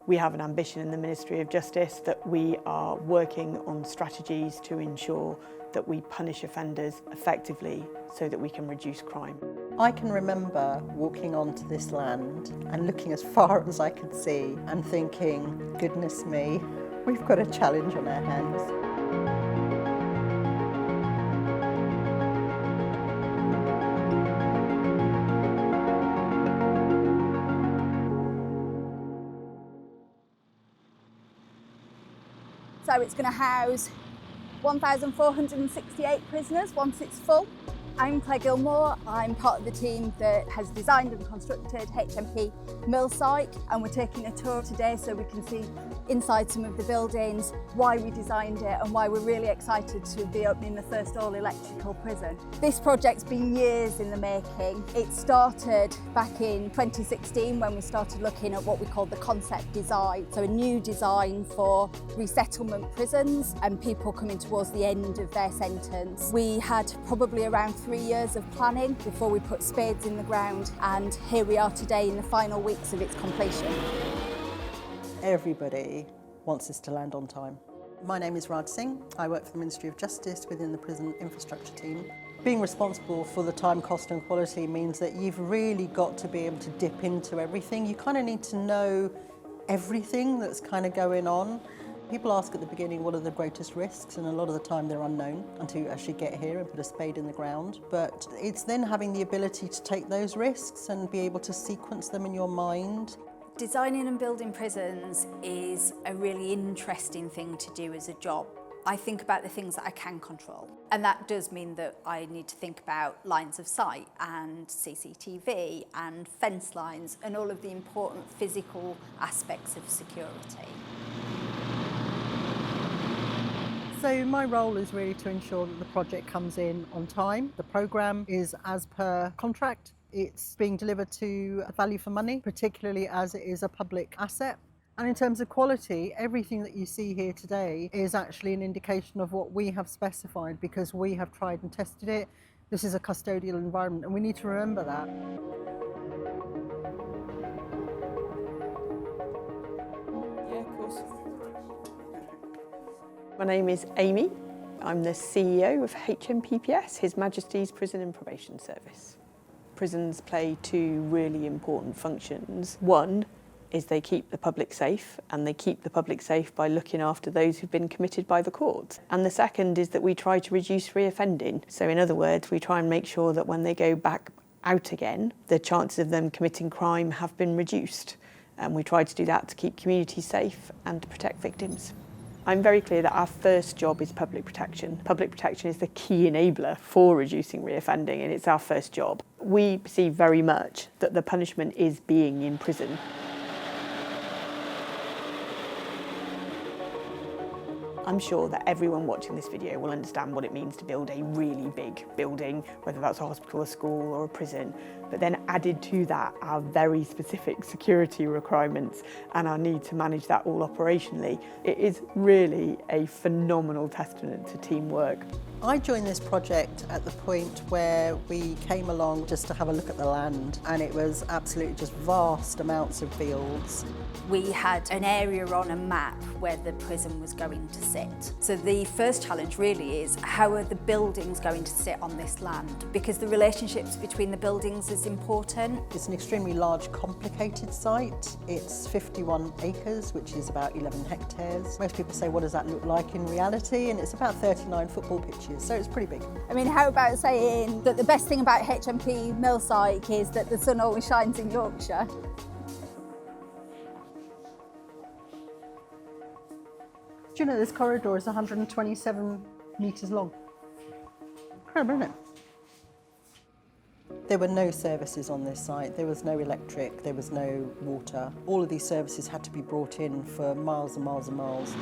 We have an ambition in the Ministry of Justice that we are working on strategies to ensure that we punish offenders effectively so that we can reduce crime. I can remember walking onto this land and looking as far as I could see and thinking, goodness me, we've got a challenge on our hands. So it's going to house 1,468 prisoners once it's full. I'm Claire Gilmore. I'm part of the team that has designed and constructed HMP Millsike, and we're taking a tour today so we can see inside some of the buildings, why we designed it and why we're really excited to be opening the first all-electrical prison. This project's been years in the making. It started back in 2016 when we started looking at what we call the concept design, so a new design for resettlement prisons and people coming towards the end of their sentence. We had probably around 3 years of planning before we put spades in the ground, and here we are today in the final weeks of its completion. Everybody wants this to land on time. My name is Raj Singh. I work for the Ministry of Justice within the prison infrastructure team. Being responsible for the time, cost and quality means that you've really got to be able to dip into everything. You kind of need to know everything that's kind of going on. People ask at the beginning what are the greatest risks, and a lot of the time they're unknown until you actually get here and put a spade in the ground. But it's then having the ability to take those risks and be able to sequence them in your mind. Designing and building prisons is a really interesting thing to do as a job. I think about the things that I can control, and that does mean that I need to think about lines of sight and CCTV and fence lines and all of the important physical aspects of security. So my role is really to ensure that the project comes in on time. The programme is as per contract. It's being delivered to value for money, particularly as it is a public asset. And in terms of quality, everything that you see here today is actually an indication of what we have specified because we have tried and tested it. This is a custodial environment and we need to remember that. Yeah, of course. My name is Amy. I'm the CEO of HMPPS, His Majesty's Prison and Probation Service. Prisons play two really important functions. One is they keep the public safe, and they keep the public safe by looking after those who've been committed by the courts. And the second is that we try to reduce reoffending. So in other words, we try and make sure that when they go back out again, the chances of them committing crime have been reduced. And we try to do that to keep communities safe and to protect victims. I'm very clear that our first job is public protection. Public protection is the key enabler for reducing reoffending, and it's our first job. We perceive very much that the punishment is being in prison. I'm sure that everyone watching this video will understand what it means to build a really big building, whether that's a hospital, a school or a prison. But then added to that are very specific security requirements and our need to manage that all operationally. It is really a phenomenal testament to teamwork. I joined this project at the point where we came along just to have a look at the land, and it was absolutely just vast amounts of fields. We had an area on a map where the prison was going to sit. So the first challenge really is, how are the buildings going to sit on this land? Because the relationships between the buildings is important. It's an extremely large, complicated site. It's 51 acres, which is about 11 hectares. Most people say, what does that look like in reality? And it's about 39 football pitches, so it's pretty big. I mean, how about saying that the best thing about HMP Millsike is that the sun always shines in Yorkshire? Do you know this corridor is 127 metres long? Incredible, isn't it? There were no services on this site. There was no electric, there was no water. All of these services had to be brought in for miles and miles and miles.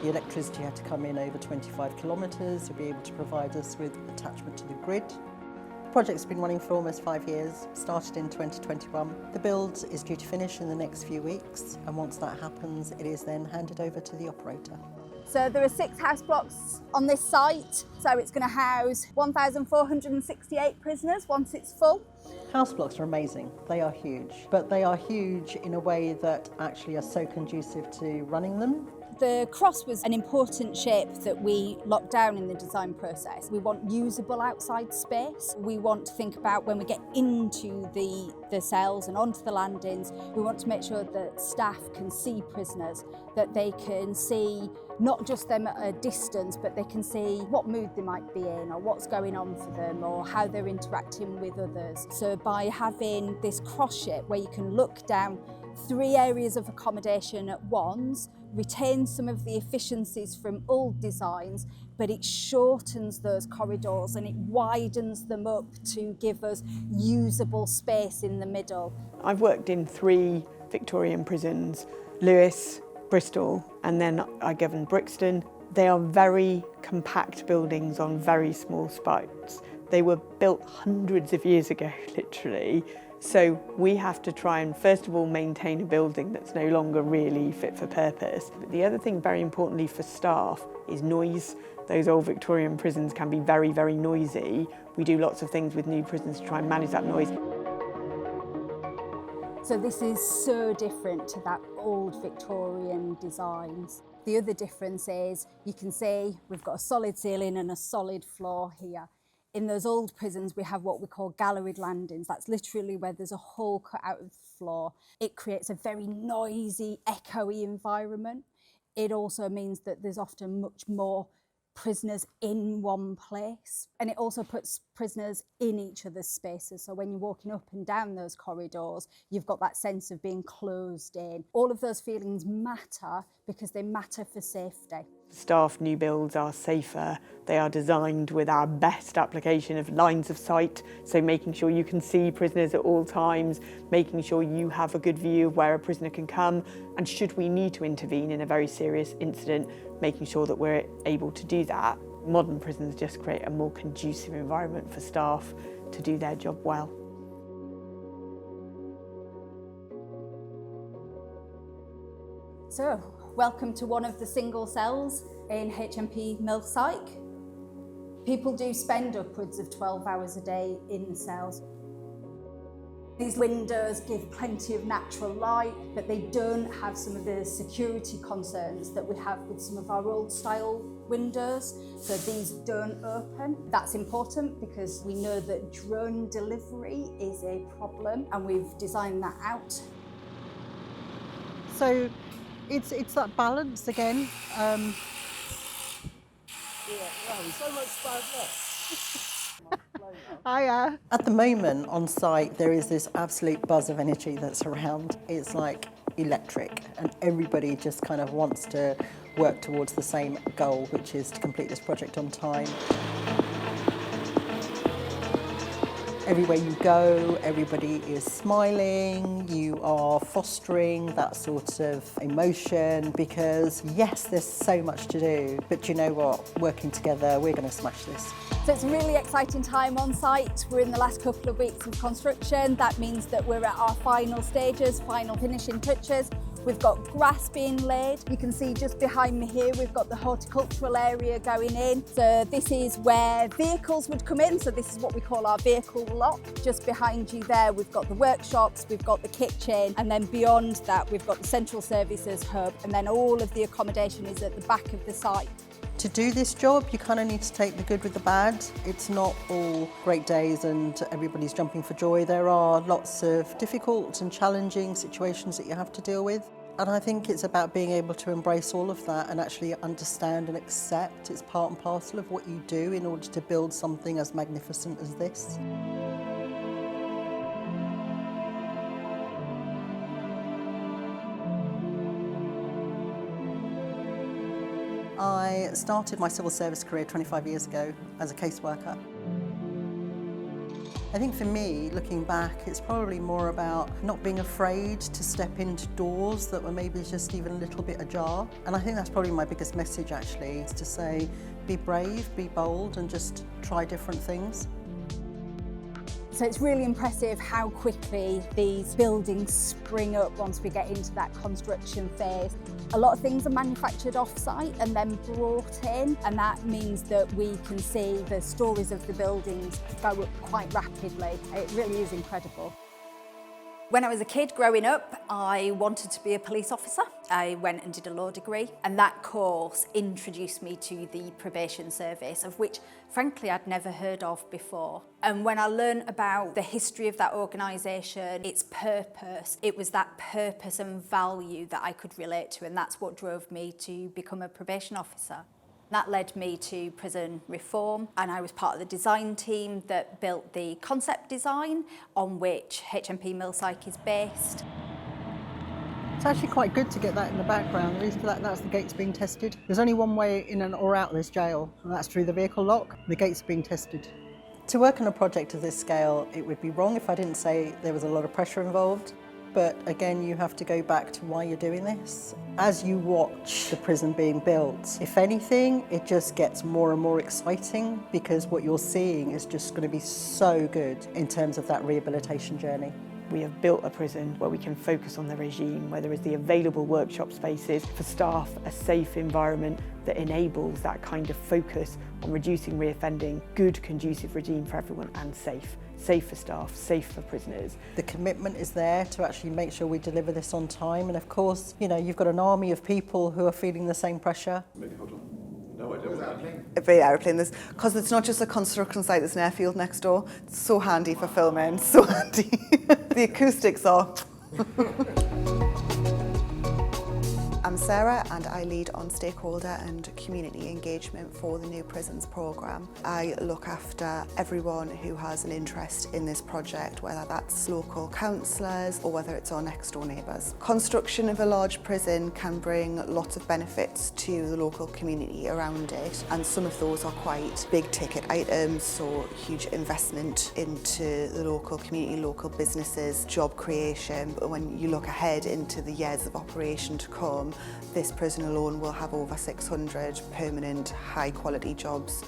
The electricity had to come in over 25 kilometres to be able to provide us with attachment to the grid. The project's been running for almost 5 years, started in 2021. The build is due to finish in the next few weeks, and once that happens, it is then handed over to the operator. So there are 6 house blocks on this site, so it's going to house 1,468 prisoners once it's full. House blocks are amazing. They are huge, but they are huge in a way that actually are so conducive to running them. The cross was an important shape that we locked down in the design process. We want usable outside space. We want to think about when we get into the cells and onto the landings, we want to make sure that staff can see prisoners, that they can see not just them at a distance, but they can see what mood they might be in or what's going on for them or how they're interacting with others. So by having this cross shape where you can look down 3 areas of accommodation at once, retain some of the efficiencies from old designs, but it shortens those corridors and it widens them up to give us usable space in the middle. I've worked in 3 Victorian prisons, Lewes, Bristol, and then I governed Brixton. They are very compact buildings on very small sites. They were built hundreds of years ago, literally. So we have to try and first of all maintain a building that's no longer really fit for purpose. But the other thing very importantly for staff is noise. Those old Victorian prisons can be very, very noisy. We do lots of things with new prisons to try and manage that noise. So this is so different to that old Victorian designs. The other difference is you can see we've got a solid ceiling and a solid floor here. In those old prisons, we have what we call galleried landings. That's literally where there's a hole cut out of the floor. It creates a very noisy, echoey environment. It also means that there's often much more prisoners in one place. And it also puts prisoners in each other's spaces. So when you're walking up and down those corridors, you've got that sense of being closed in. All of those feelings matter because they matter for safety. Staff new builds are safer. They are designed with our best application of lines of sight, so making sure you can see prisoners at all times, making sure you have a good view of where a prisoner can come, and should we need to intervene in a very serious incident, making sure that we're able to do that. Modern prisons just create a more conducive environment for staff to do their job well. So, welcome to one of the single cells in HMP Millsike. People do spend upwards of 12 hours a day in the cells. These windows give plenty of natural light, but they don't have some of the security concerns that we have with some of our old style windows. So these don't open. That's important because we know that drone delivery is a problem and we've designed that out. So it's that balance again. So much bad luck. Hiya. At the moment on site, there is this absolute buzz of energy that's around. It's like electric, and everybody just kind of wants to work towards the same goal, which is to complete this project on time. Everywhere you go, everybody is smiling, you are fostering that sort of emotion because, yes, there's so much to do, but you know what? Working together, we're going to smash this. So it's a really exciting time on site. We're in the last couple of weeks of construction. That means that we're at our final stages, final finishing touches. We've got grass being laid. You can see just behind me here, we've got the horticultural area going in. So this is where vehicles would come in. So this is what we call our vehicle lock. Just behind you there, we've got the workshops, we've got the kitchen, and then beyond that, we've got the central services hub, and then all of the accommodation is at the back of the site. To do this job, you kind of need to take the good with the bad. It's not all great days and everybody's jumping for joy. There are lots of difficult and challenging situations that you have to deal with. And I think it's about being able to embrace all of that and actually understand and accept it's part and parcel of what you do in order to build something as magnificent as this. I started my civil service career 25 years ago as a caseworker. I think for me, looking back, it's probably more about not being afraid to step into doors that were maybe just even a little bit ajar. And I think that's probably my biggest message actually, is to say, be brave, be bold, and just try different things. So it's really impressive how quickly these buildings spring up once we get into that construction phase. A lot of things are manufactured off-site and then brought in, and that means that we can see the stories of the buildings go up quite rapidly. It really is incredible. When I was a kid growing up, I wanted to be a police officer. I went and did a law degree, and that course introduced me to the probation service, of which, frankly, I'd never heard of before. And when I learned about the history of that organisation, its purpose, it was that purpose and value that I could relate to, and that's what drove me to become a probation officer. That led me to prison reform, and I was part of the design team that built the concept design on which HMP Millsike is based. It's actually quite good to get that in the background. The reason for that's the gates being tested. There's only one way in and or out of this jail, and that's through the vehicle lock. The gates are being tested. To work on a project of this scale, it would be wrong if I didn't say there was a lot of pressure involved. But again, you have to go back to why you're doing this. As you watch the prison being built, if anything, it just gets more and more exciting, because what you're seeing is just going to be so good in terms of that rehabilitation journey. We have built a prison where we can focus on the regime, where there is the available workshop spaces for staff, a safe environment that enables that kind of focus on reducing reoffending, good conducive regime for everyone, and safe. Safe for staff, safe for prisoners. The commitment is there to actually make sure we deliver this on time, and of course, you know, you've got an army of people who are feeling the same pressure. No idea what that means. A big aeroplane, because it's not just a construction site, there's an airfield next door. It's so handy for filming, so handy. The acoustics are. I'm Sarah, and I lead on stakeholder and community engagement for the New Prisons programme. I look after everyone who has an interest in this project, whether that's local councillors or whether it's our next door neighbours. Construction of a large prison can bring lots of benefits to the local community around it, and some of those are quite big ticket items, so huge investment into the local community, local businesses, job creation. But when you look ahead into the years of operation to come, this prison alone will have over 600 permanent, high-quality jobs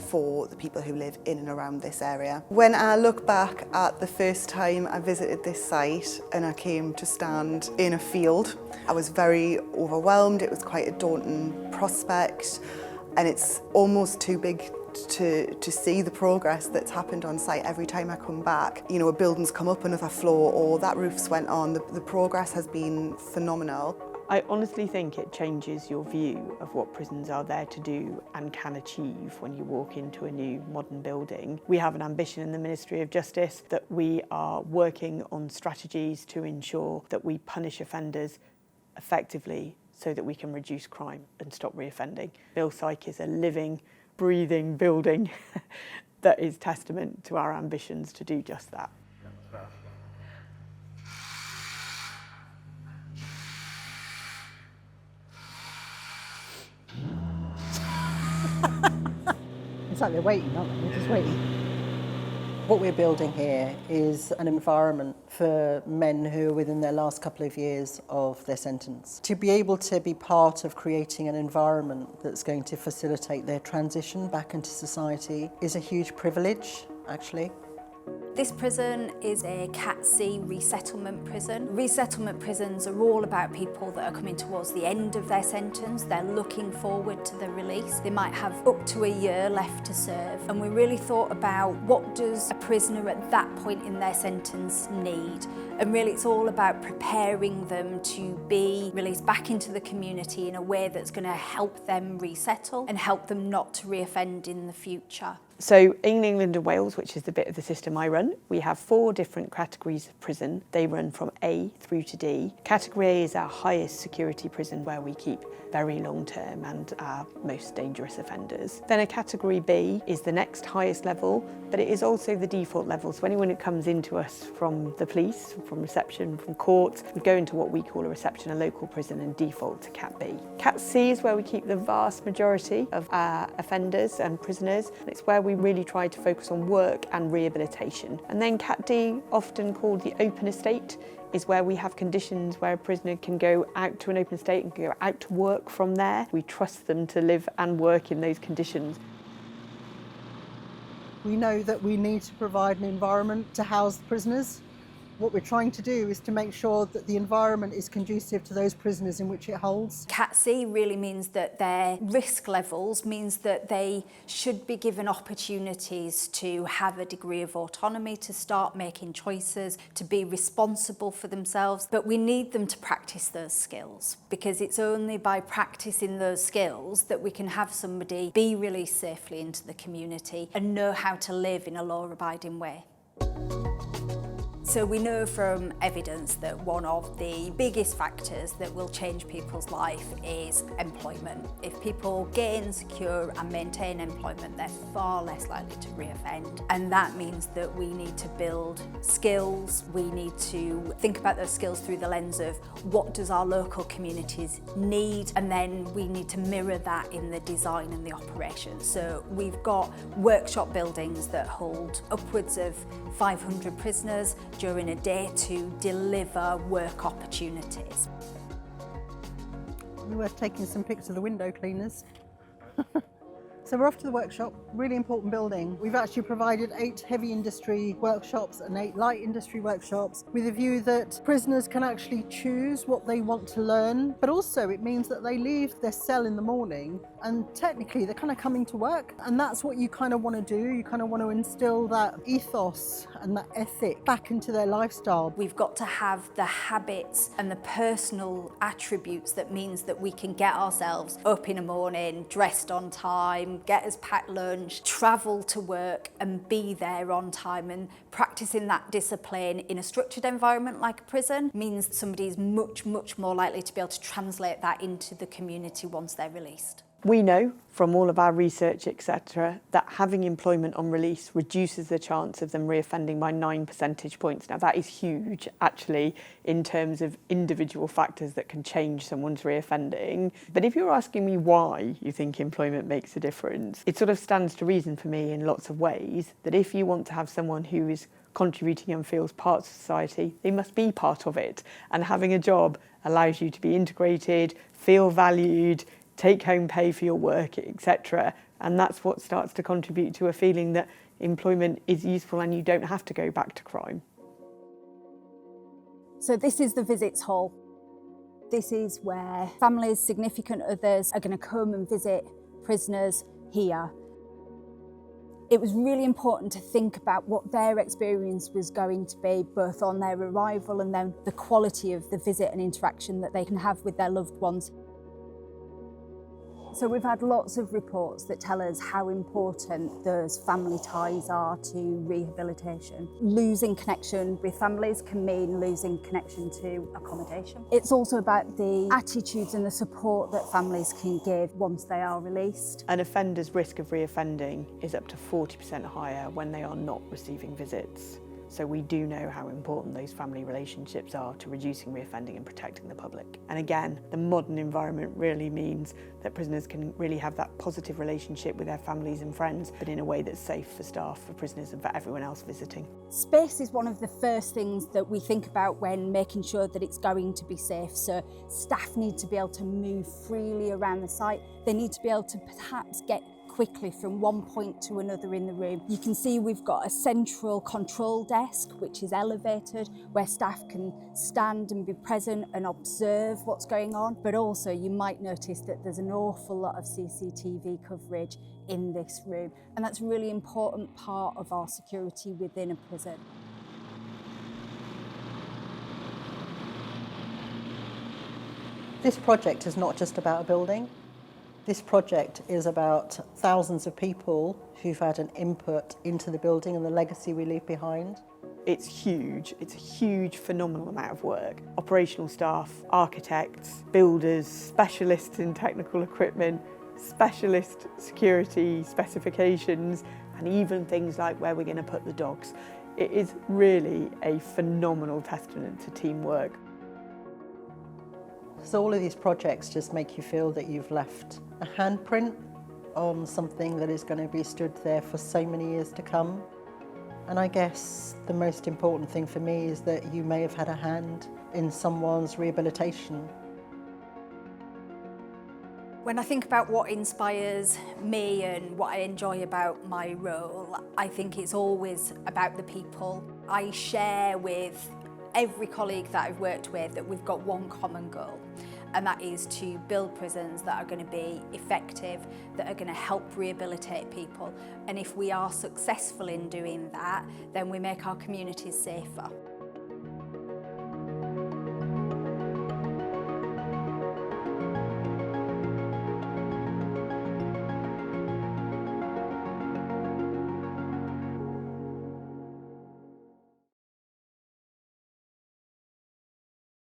for the people who live in and around this area. When I look back at the first time I visited this site and I came to stand in a field, I was very overwhelmed. It was quite a daunting prospect, and it's almost too big to see the progress that's happened on site. Every time I come back, you know, a building's come up another floor or that roof's went on. The progress has been phenomenal. I honestly think it changes your view of what prisons are there to do and can achieve when you walk into a new modern building. We have an ambition in the Ministry of Justice that we are working on strategies to ensure that we punish offenders effectively so that we can reduce crime and stop reoffending. Millsike is a living, breathing building that is testament to our ambitions to do just that. It's like they're waiting, aren't they? They're just waiting. What we're building here is an environment for men who are within their last couple of years of their sentence. To be able to be part of creating an environment that's going to facilitate their transition back into society is a huge privilege, actually. This prison is a Cat C resettlement prison. Resettlement prisons are all about people that are coming towards the end of their sentence. They're looking forward to the release. They might have up to a year left to serve. And we really thought about what does a prisoner at that point in their sentence need. And really it's all about preparing them to be released back into the community in a way that's going to help them resettle and help them not to reoffend in the future. So in England and Wales, which is the bit of the system I run, we have 4 different categories of prison. They run from A through to D. Category A is our highest security prison where we keep very long term and our most dangerous offenders. Then a category B is the next highest level, but it is also the default level. So anyone who comes into us from the police, from reception, from court, would go into what we call a reception, a local prison, and default to Cat B. Cat C is where we keep the vast majority of our offenders and prisoners. And it's where we really try to focus on work and rehabilitation. And then Cat D, often called the open estate, is where we have conditions where a prisoner can go out to an open estate and go out to work from there. We trust them to live and work in those conditions. We know that we need to provide an environment to house the prisoners. What we're trying to do is to make sure that the environment is conducive to those prisoners in which it holds. Cat C really means that their risk levels means that they should be given opportunities to have a degree of autonomy, to start making choices, to be responsible for themselves. But we need them to practice those skills, because it's only by practicing those skills that we can have somebody be released safely into the community and know how to live in a law-abiding way. So we know from evidence that one of the biggest factors that will change people's life is employment. If people gain, secure and maintain employment, they're far less likely to reoffend. And that means that we need to build skills. We need to think about those skills through the lens of what does our local communities need, and then we need to mirror that in the design and the operation. So we've got workshop buildings that hold upwards of 500 prisoners during a day to deliver work opportunities. We were taking some pics of the window cleaners. So we're off to the workshop, really important building. We've actually provided 8 heavy industry workshops and 8 light industry workshops with a view that prisoners can actually choose what they want to learn, but also it means that they leave their cell in the morning and technically they're kind of coming to work, and that's what you kind of want to do. You kind of want to instill that ethos and that ethic back into their lifestyle. We've got to have the habits and the personal attributes that means that we can get ourselves up in the morning, dressed on time, get us packed lunch, travel to work and be there on time. And practicing that discipline in a structured environment like a prison means somebody is much, much more likely to be able to translate that into the community once they're released. We know from all of our research, etc., that having employment on release reduces the chance of them reoffending by 9 percentage points. Now that is huge, actually, in terms of individual factors that can change someone's reoffending. But if you're asking me why you think employment makes a difference, it sort of stands to reason for me in lots of ways that if you want to have someone who is contributing and feels part of society, they must be part of it. And having a job allows you to be integrated, feel valued, take home pay for your work, etc. And that's what starts to contribute to a feeling that employment is useful and you don't have to go back to crime. So this is the visits hall. This is where families, significant others are going to come and visit prisoners here. It was really important to think about what their experience was going to be, both on their arrival and then the quality of the visit and interaction that they can have with their loved ones. So we've had lots of reports that tell us how important those family ties are to rehabilitation. Losing connection with families can mean losing connection to accommodation. It's also about the attitudes and the support that families can give once they are released. An offender's risk of reoffending is up to 40% higher when they are not receiving visits. So we do know how important those family relationships are to reducing reoffending and protecting the public. And again, the modern environment really means that prisoners can really have that positive relationship with their families and friends, but in a way that's safe for staff, for prisoners and for everyone else visiting. Space is one of the first things that we think about when making sure that it's going to be safe. So staff need to be able to move freely around the site. They need to be able to perhaps get quickly from one point to another in the room. You can see we've got a central control desk which is elevated, where staff can stand and be present and observe what's going on. But also you might notice that there's an awful lot of CCTV coverage in this room, and that's a really important part of our security within a prison. This project is not just about a building. This project is about thousands of people who've had an input into the building and the legacy we leave behind. It's huge. It's a huge, phenomenal amount of work. Operational staff, architects, builders, specialists in technical equipment, specialist security specifications, and even things like where we're going to put the dogs. It is really a phenomenal testament to teamwork. So all of these projects just make you feel that you've left a handprint on something that is going to be stood there for so many years to come. And I guess the most important thing for me is that you may have had a hand in someone's rehabilitation. When I think about what inspires me and what I enjoy about my role, I think it's always about the people. I share with every colleague that I've worked with that we've got one common goal, and that is to build prisons that are going to be effective, that are going to help rehabilitate people. And if we are successful in doing that, then we make our communities safer.